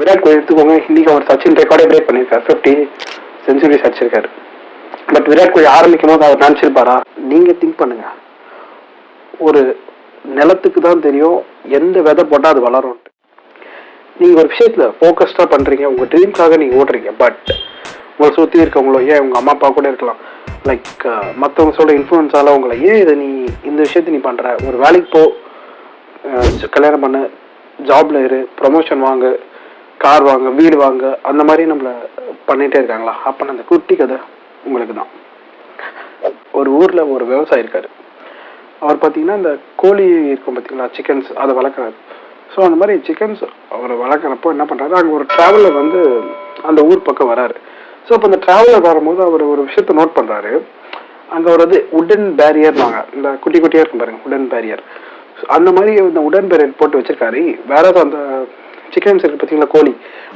விராட் கோலி எடுத்துக்கோங்க, இன்னைக்கு அவர் சச்சின் ரெக்கார்டே பிரேக் பண்ணியிருக்காரு, 50 செஞ்சுரிஸ் அடிச்சிருக்காரு. பட் விராட் கோலி ஆரம்பிக்கும் போது அவர் நினைச்சிருப்பாரா? நீங்க திங்க் பண்ணுங்க, ஒரு நிலத்துக்கு தான் தெரியும் எந்த விதை போட்டா அது வளரும். நீங்க ஒரு விஷயத்துல போக்கஸ்டா பண்றீங்க, உங்க ட்ரீம்காக நீங்க ஓடுறீங்க. பட் உங்களை சுத்தி இருக்கவங்களோ, ஏன் உங்க அம்மா அப்பா கூட இருக்கலாம், லைக் மற்றவங்க சொல்ற இன்ஃபுளுன்ஸால உங்களை, ஏன் இதை நீ இந்த விஷயத்த நீ பண்ற, ஒரு வேலைக்கு போ, கல்யாணம் பண்ணு, ஜாப்ல இரு, ப்ரொமோஷன் வாங்க, கார் வாங்க, வீடு வாங்க, அந்த மாதிரி நம்மள பண்ணிட்டே இருக்காங்களா? அப்ப அந்த குட்டி கதை உங்களுக்கு தான். ஒரு ஊர்ல ஒரு விவசாயி இருக்காரு. அவர் பார்த்தீங்கன்னா இந்த கோழி இருக்கும் பார்த்தீங்களா, சிக்கன்ஸ், அதை வளர்க்குறாரு. ஸோ அந்த மாதிரி சிக்கன்ஸ் அவர் வளர்க்குறப்போ என்ன பண்ணுறாரு, அங்கே ஒரு ட்ராவலர் வந்து அந்த ஊர் பக்கம் வராரு. ஸோ இப்போ அந்த ட்ராவலர் வரும்போது அவர் ஒரு விஷயத்த நோட் பண்ணுறாரு. அங்கே ஒரு வந்து உடன் பேரியர் வாங்க, இந்த குட்டி குட்டியாக இருக்கும் பாருங்க, உடன் பேரியர். அந்த மாதிரி இந்த உடன் பேரியர் போட்டு வச்சிருக்காரு. வேற அந்த சிக்கன்ஸ் இருக்கு பார்த்தீங்களா, கோழி,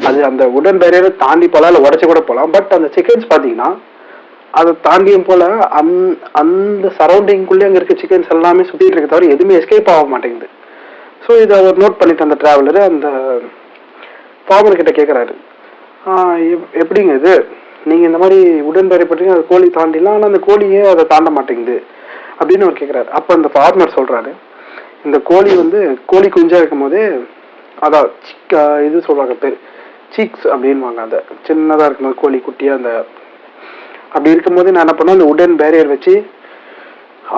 அது அந்த உடன் பேரியரை தாண்டி போகலாம், இல்லை உடச்சி கூட போகலாம். பட் அந்த சிக்கன்ஸ் பார்த்தீங்கன்னா அதை தாண்டியும் போல அந்த சரௌண்டிங்குள்ளே அங்கே இருக்க சிக்கன்ஸ் எல்லாமே சுற்றிட்டு இருக்க தவிர எதுவுமே எஸ்கேப் ஆக மாட்டேங்குது. ஸோ இதை அவர் நோட் பண்ணிட்டு அந்த டிராவலரு அந்த ஃபார்மர் கிட்ட கேட்குறாரு, எப்படிங்க இது, நீங்கள் இந்த மாதிரி உடன்பேரை பற்றி அது கோழி தாண்டிலாம், ஆனால் அந்த கோழியே அதை தாண்ட மாட்டேங்குது அப்படின்னு அவர் கேட்குறாரு. அப்போ அந்த ஃபார்மர் சொல்கிறாரு, இந்த கோழி வந்து கோழி குஞ்சா இருக்கும் போதே அதான் இது சொல்கிறாங்க பேர் சீக்ஸ் அப்படின்வாங்க. அந்த சின்னதாக இருக்கும்போது கோழி குட்டியாக அந்த அப்படி இருக்கும்போது நான் என்ன பண்ணுவேன், அந்த உடன் பேரியர் வச்சு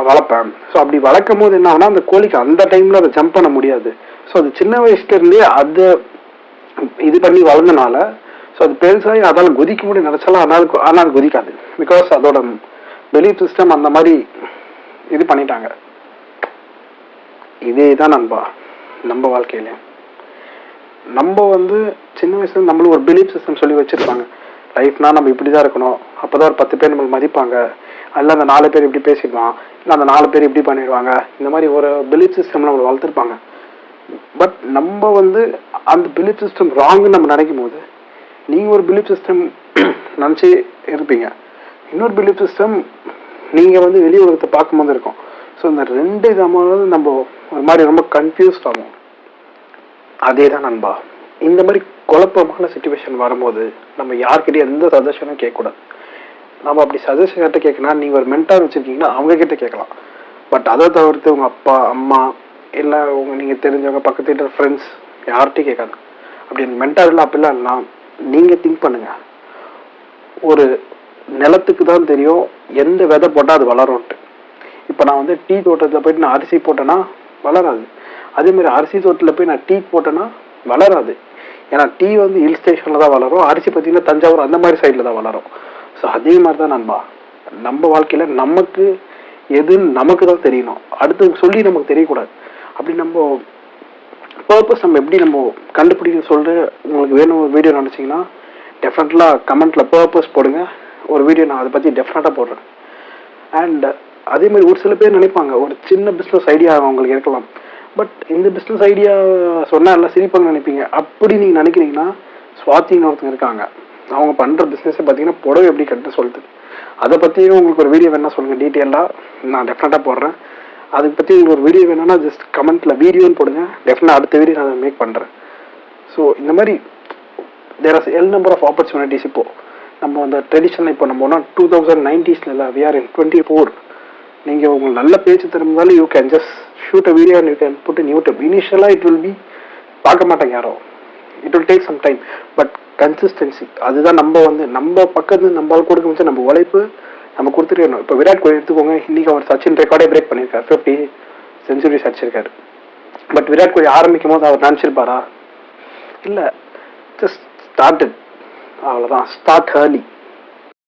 வளர்ப்பேன். ஸோ அப்படி வளர்க்கும் போது என்ன ஆகுனா, அந்த கோழிக்கு அந்த டைம்ல அதை ஜம்ப் பண்ண முடியாது. ஸோ அது சின்ன வயசுல இருந்தே அதை இது பண்ணி வளர்ந்தனால ஸோ அது பெருசாகி அதால் குதிக்க முடியும் நினைச்சாலும் ஆனால் குதிக்காது. பிகாஸ் அதோட பிலீஃப் சிஸ்டம் அந்த மாதிரி இது பண்ணிட்டாங்க. இதே தான் நம்ம வாழ்க்கையில நம்ம வந்து சின்ன வயசுல நம்மளும் ஒரு பிலீஃப் சிஸ்டம் சொல்லி வச்சிருப்பாங்க. லைஃப்னா நம்ம இப்படிதான் இருக்கணும், அப்போதான் ஒரு 10 பேர் நம்மளை மதிப்பாங்க, அல்ல அந்த 4 பேர் இப்படி பேசிடுவான், இல்லை அந்த 4 பேர் இப்படி பண்ணிடுவாங்க, இந்த மாதிரி ஒரு பிலீஃப் சிஸ்டம் நம்மளை வளர்த்துருப்பாங்க. பட் நம்ம வந்து அந்த பிலீஃப் சிஸ்டம் ராங்னு நம்ம நினைக்கும் போது, நீங்க ஒரு பிலீஃப் சிஸ்டம் நினச்சி இருப்பீங்க, இன்னொரு பிலீஃப் சிஸ்டம் நீங்க வந்து வெளி உலகத்தை பார்க்கும்போது இருக்கும். ஸோ இந்த 2 இதாம நம்ம ஒரு மாதிரி ரொம்ப கன்ஃபியூஸ்ட் ஆகும். அதே தான் நண்பா, இந்த மாதிரி குழப்பமான சிச்சுவேஷன் வரும்போது நம்ம யார்கிட்டயும் எந்த சஜஷனும் கேட்கக்கூடாது. நம்ம அப்படி சஜஷன் கிட்ட கேட்கணும், நீங்க ஒரு மென்டார் வச்சிருக்கீங்கன்னா அவங்க கிட்ட கேட்கலாம். பட் அதை தவிர்த்து உங்க அப்பா அம்மா இல்லை நீங்க தெரிஞ்சவங்க பக்கத்து வீட்டு ஃப்ரெண்ட்ஸ் யார்கிட்டையும் கேட்காது. அப்படி மென்டார்லாம் அப்படிலாம் இல்லை. நீங்க திங்க் பண்ணுங்க, ஒரு நிலத்துக்கு தான் தெரியும் எந்த விதை போட்டால் அது வளரும்ட்டு. இப்போ நான் வந்து டீ தோட்டத்தில் போயிட்டு நான் அரிசி போட்டேன்னா வளராது. அதே மாதிரி அரிசி தோட்டத்தில் போய் நான் டீ போட்டேன்னா வளராது. ஏன்னா டீ வந்து ஹில் ஸ்டேஷன்ல தான் வளரும், அரிசி பார்த்தீங்கன்னா தஞ்சாவூர் அந்த மாதிரி சைடில் தான் வளரும். ஸோ அதே மாதிரி தான் நண்பா, நம்ம வாழ்க்கையில் நமக்கு எதுன்னு நமக்கு தான் தெரியணும், அடுத்து சொல்லி நமக்கு தெரியக்கூடாது. அப்படி நம்ம பர்பஸ் நம்ம எப்படி நம்ம கண்டுபிடிக்க சொல்லிட்டு உங்களுக்கு வேணும் ஒரு வீடியோ நினச்சிங்கன்னா டெஃபினெட்லாக கமெண்ட்டில் பர்பஸ் போடுங்க, ஒரு வீடியோ நான் அதை பற்றி டெஃபினட்டாக போடுறேன். அண்ட் அதே மாதிரி ஒரு சில பேர் நினைப்பாங்க ஒரு சின்ன பிஸ்னஸ் ஐடியா அவங்களுக்கு இருக்கலாம், பட் இந்த பிஸ்னஸ் ஐடியா சொன்னால் எல்லாம் சிரிப்பாங்க நினைப்பீங்க. அப்படி நீங்கள் நினைக்கிறீங்கன்னா ஸ்வாத்தின்னு ஒருத்தங்க இருக்காங்க, அவங்க பண்ணுற பிஸ்னஸை பார்த்தீங்கன்னா புடவை எப்படி கட்ட சொல்லுது, அதை பற்றியும் உங்களுக்கு ஒரு வீடியோ வேணா சொல்லுங்கள், டீட்டெயிலாக நான் டெஃபினட்டாக போடுறேன். அதை பற்றி உங்களுக்கு ஒரு வீடியோ வேணும்னா ஜஸ்ட் கமெண்ட்டில் வீடியோன்னு போடுங்க, டெஃபினட்டாக அடுத்த வீடியோ நான் மேக் பண்ணுறேன். ஸோ இந்த மாதிரி there are all number of opportunities. இப்போது நம்ம அந்த ட்ரெடிஷனல் இப்போ நம்ம ஒன்றா 2090s இல்லை, வி ஆர் இன் 24. நீங்கள் உங்களுக்கு நல்ல பேச்சு திரும்பினாலும் you can just shoot a video and you can put in YouTube. இனிஷியலாக இட் வில் பி பார்க்க மாட்டாங்க யாரும், it will take some time, but consistency அதுதான் நம்ம வந்து நம்ம பக்கத்து நம்மளால் கொடுக்க முடிச்சு நம்ம உழைப்பு நம்ம கொடுத்துட்டு. இப்போ விராட் கோலி எடுத்துக்கோங்க, இன்னைக்கு அவர் சச்சின் ரெக்கார்டே பிரேக் பண்ணியிருக்காரு, 50 செஞ்சுரிஸ் அடிச்சிருக்காரு. பட் விராட் கோலி ஆரம்பிக்கும் போது அவர் நினச்சிருப்பாரா? இல்லை, ஜஸ்ட் ஸ்டார்டட், அவ்வளோதான், ஸ்டார்ட் ஏர்லி.